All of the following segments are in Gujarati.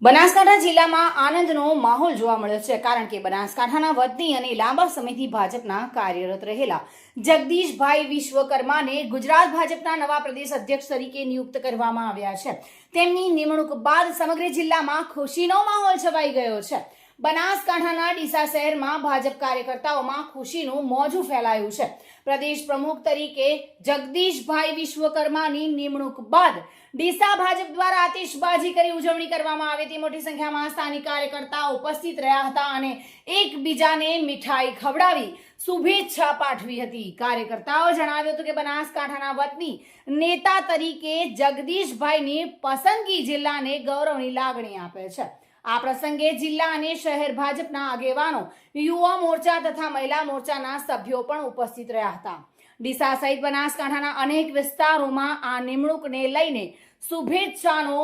બનાસકાંઠા જિલ્લામાં આનંદનો માહોલ જોવા મળ્યો છે, કારણ કે બનાસકાંઠાના વતની અને લાંબા સમયથી ભાજપના કાર્યરત રહેલા જગદીશભાઈ વિશ્વકર્માને ગુજરાત ભાજપના નવા પ્રદેશ અધ્યક્ષ તરીકે નિયુક્ત કરવામાં આવ્યા છે. તેમની નિમણૂક બાદ સમગ્ર જિલ્લામાં ખુશીનો માહોલ છવાઈ ગયો છે. બનાસકાંઠાના ડીસા શહેરમાં ભાજપ કાર્યકર્તાઓમાં ખુશીનું મોજું ફેલાયું છે. પ્રદેશ પ્રમુખ તરીકે જગદીશભાઈ વિશ્વકર્માની નિમણૂક બાદ ડીસા ભાજપ દ્વારા આતિશબાજી કરી ઉજવણી કરવામાં આવી હતી. મોટી સંખ્યામાં સ્થાનિક કાર્યકર્તાઓ ઉપસ્થિત રહ્યા હતા અને એકબીજાને મીઠાઈ ખવડાવી શુભેચ્છા પાઠવી હતી. કાર્યકર્તાઓ જણાવ્યું હતું કે બનાસકાંઠાના વતની નેતા તરીકે જગદીશભાઈની પસંદગી જિલ્લાને ગૌરવની લાગણી આપે છે. આ પ્રસંગે જિલ્લા અને શહેર ભાજપના આગેવાનો, યુવા મોરચા તથા મહિલા મોરચાના સભ્યો પણ ઉપસ્થિત રહ્યા હતા. ડીસા સહિત બનાસકાંઠાના અનેક વિસ્તારોમાં આ નિમણૂકને લઈને શુભેચ્છાનો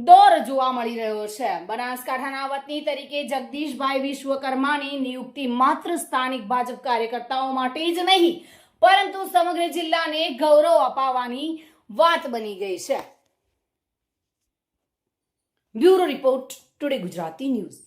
દોર જોવા મળી રહ્યો છે. બનાસકાંઠાના વતની તરીકે જગદીશભાઈ વિશ્વકર્માની નિયુક્તિ માત્ર સ્થાનિક ભાજપ કાર્યકર્તાઓ માટે જ નહીં, પરંતુ સમગ્ર જિલ્લાને ગૌરવ અપાવવાની વાત બની ગઈ છે. Bureau report, today Gujarati news.